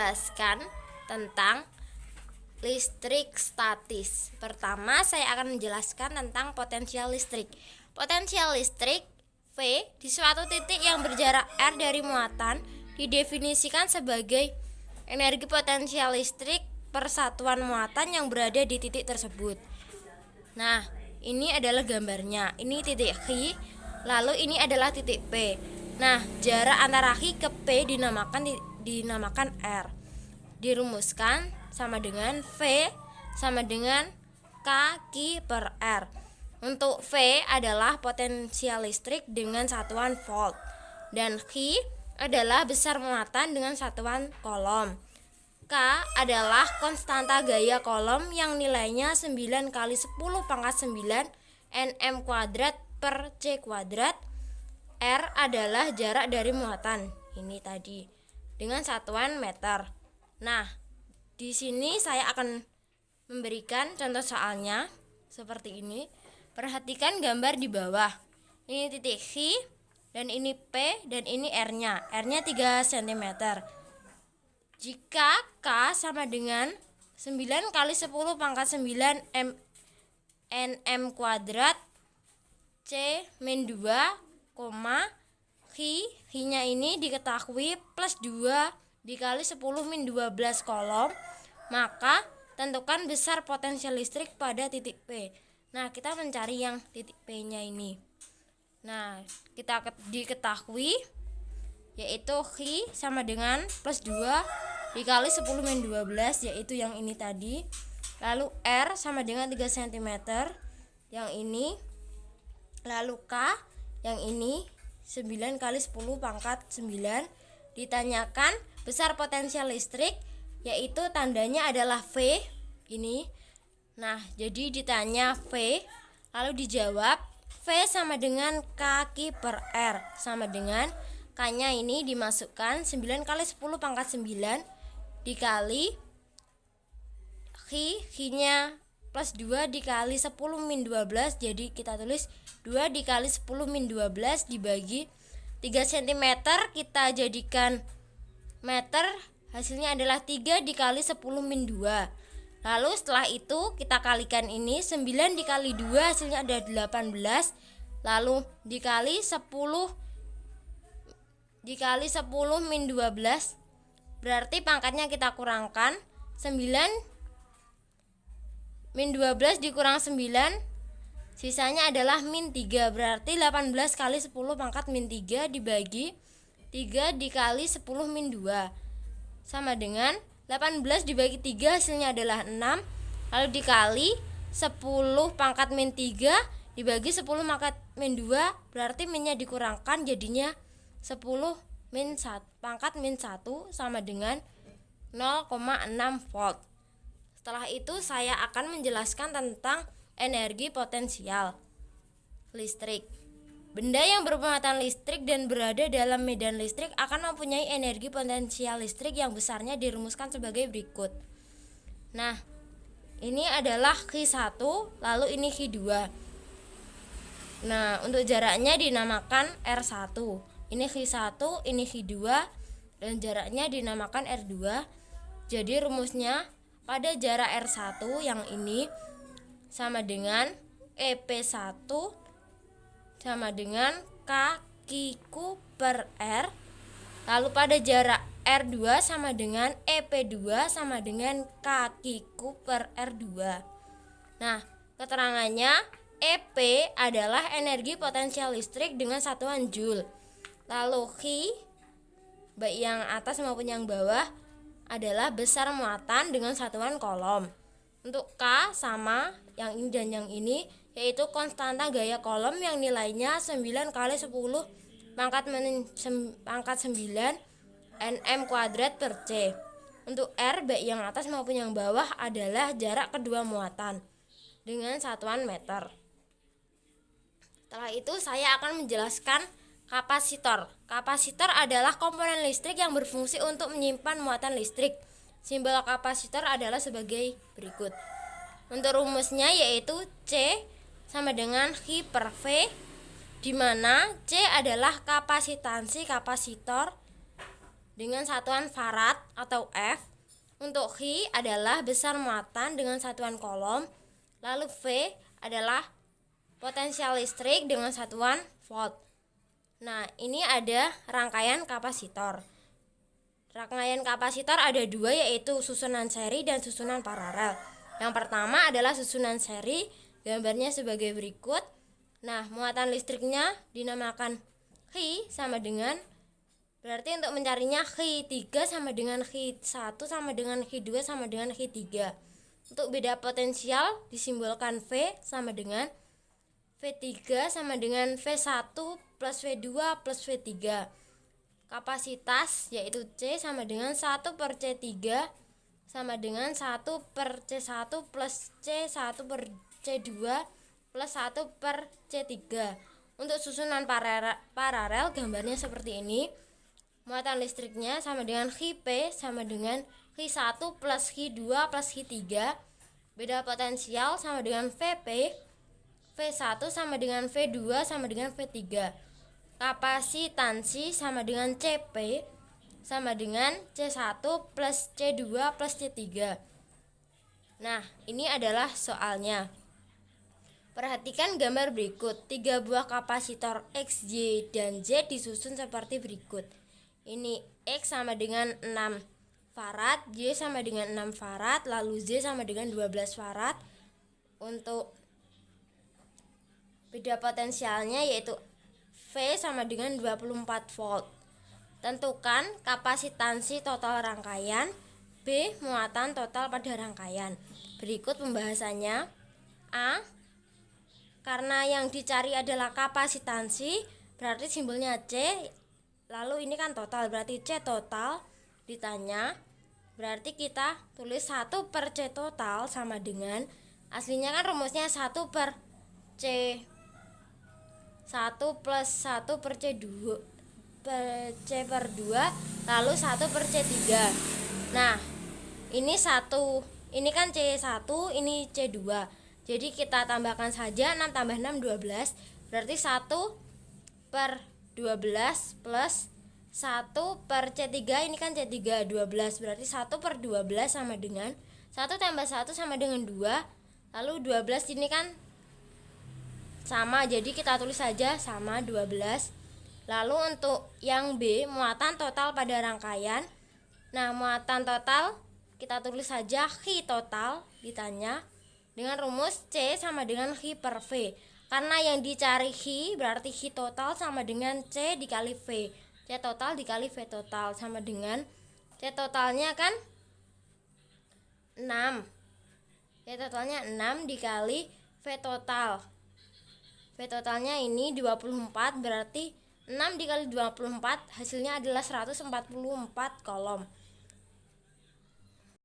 menjelaskan tentang listrik statis. Pertama, saya akan menjelaskan tentang potensial listrik. Potensial listrik V di suatu titik yang berjarak R dari muatan didefinisikan sebagai energi potensial listrik per satuan muatan yang berada di titik tersebut. Nah, ini adalah gambarnya. Ini titik H, lalu ini adalah titik P. Nah, jarak antara H ke P dinamakan R. Dirumuskan sama dengan V sama dengan K per R. Untuk V adalah potensial listrik dengan satuan volt, dan Q adalah besar muatan dengan satuan kolom. K adalah konstanta gaya kolom yang nilainya 9 kali 10 pangkat 9 Nm kuadrat per C kuadrat. R adalah jarak dari muatan ini tadi dengan satuan meter. Nah, di sini saya akan memberikan contoh soalnya seperti ini. Perhatikan gambar di bawah. Ini titik H dan ini P dan ini R-nya. R-nya 3 cm. Jika K sama dengan 9 kali 10 pangkat 9 Nm kuadrat C min 2, H-nya ini diketahui plus 2 dikali 10 min 12 kolom, maka tentukan besar potensial listrik pada titik P. Nah, kita mencari yang titik P-nya ini. Nah, kita diketahui yaitu H sama dengan plus 2 dikali 10 min 12, yaitu yang ini tadi. Lalu R sama dengan 3 cm, yang ini. Lalu K, yang ini 9 kali 10 pangkat 9. Ditanyakan besar potensial listrik, yaitu tandanya adalah V ini. Nah, jadi ditanya V, lalu dijawab V sama dengan K per R, sama dengan K-nya ini dimasukkan 9 kali 10 pangkat 9 dikali H-nya plus 2 dikali 10 min 12. Jadi kita tulis 2 dikali 10 min 12 dibagi 3 cm, kita jadikan meter, hasilnya adalah 3 dikali 10 min 2. Lalu setelah itu kita kalikan ini, 9 dikali 2 hasilnya ada 18. Lalu dikali 10 min 12, berarti pangkatnya kita kurangkan. 9 min 12 dikurang 9, sisanya adalah min 3. Berarti 18 kali 10 pangkat min 3 dibagi 3 dikali 10 min 2, sama dengan 18 dibagi 3 hasilnya adalah 6. Lalu dikali 10 pangkat min 3 dibagi 10 pangkat min 2, berarti minnya dikurangkan, jadinya 10 min 1 pangkat min 1 sama dengan 0,6 volt. Setelah itu saya akan menjelaskan tentang energi potensial listrik. Benda yang bermuatan listrik dan berada dalam medan listrik akan mempunyai energi potensial listrik yang besarnya dirumuskan sebagai berikut. Nah, ini adalah Q1, lalu ini Q2. Nah, untuk jaraknya dinamakan R1. Ini Q1, ini Q2, dan jaraknya dinamakan R2. Jadi rumusnya pada jarak R1 yang ini sama dengan EP1 sama dengan K-Q per R. Lalu pada jarak R2 sama dengan EP2 sama dengan K-Q per R2. Nah, keterangannya EP adalah energi potensial listrik dengan satuan Joule. Lalu Q, baik yang atas maupun yang bawah, adalah besar muatan dengan satuan kolom. Untuk K sama yang ini dan yang ini, yaitu konstanta gaya kolom yang nilainya 9 kali 10 pangkat 9 Nm kuadrat per C. Untuk R, baik yang atas maupun yang bawah, adalah jarak kedua muatan dengan satuan meter. Setelah itu saya akan menjelaskan kapasitor. Kapasitor adalah komponen listrik yang berfungsi untuk menyimpan muatan listrik. Simbol kapasitor adalah sebagai berikut. Untuk rumusnya yaitu C sama dengan Q per V, di mana C adalah kapasitansi kapasitor dengan satuan farad atau F. Untuk Hi adalah besar muatan dengan satuan kolom. Lalu V adalah potensial listrik dengan satuan volt. Nah, ini ada rangkaian kapasitor. Rangkaian kapasitor ada dua, yaitu susunan seri dan susunan paralel. Yang pertama adalah susunan seri, gambarnya sebagai berikut. Nah, muatan listriknya dinamakan Hi sama dengan, berarti untuk mencarinya Hi3 sama dengan Hi1 sama dengan Hi2 sama dengan Hi3. Untuk beda potensial disimbolkan V sama dengan V3 sama dengan V1 plus V2 plus V3. Kapasitas yaitu C sama dengan 1 per C3 sama dengan 1 per C1 plus C1 per C2 plus 1 per C3. Untuk susunan paralel gambarnya seperti ini. Muatan listriknya sama dengan Hi_P sama dengan Hi1 plus Hi2 plus Hi3. Beda potensial sama dengan VP. V1 sama dengan V2 sama dengan V3. Kapasitansi sama dengan CP sama dengan C1 plus C2 plus C3. Nah, ini adalah soalnya. Perhatikan gambar berikut. 3 buah kapasitor X, Y, dan Z disusun seperti berikut. Ini X sama dengan 6 farad, Y sama dengan 6 farad, lalu Z sama dengan 12 farad. Untuk beda potensialnya yaitu V sama dengan 24 volt. Tentukan kapasitansi total rangkaian, B muatan total pada rangkaian. Berikut pembahasannya. A, karena yang dicari adalah kapasitansi, berarti simbolnya C. Lalu ini kan total, berarti C total. Ditanya, berarti kita tulis 1 per C total sama dengan, aslinya kan rumusnya 1 per C 1 plus 1 per C2 per C per 2, lalu 1 per C3. Nah, ini 1, ini kan C1, ini C2. Jadi kita tambahkan saja, 6 tambah 6 12, berarti 1 per 12 plus 1 per C3, ini kan C3 12, berarti 1 per 12 sama dengan 1 tambah 1 sama dengan 2, lalu 12 ini kan sama, jadi kita tulis saja sama 12. Lalu untuk yang B, muatan total pada rangkaian. Nah, muatan total kita tulis saja Hi total. Ditanya dengan rumus C sama dengan Hi per V. Karena yang dicari Hi, berarti Hi total sama dengan C dikali V. C total dikali V total sama dengan, C totalnya kan 6. C totalnya 6 dikali V total. V totalnya ini 24, berarti 6 dikali 24 hasilnya adalah 144 kolom.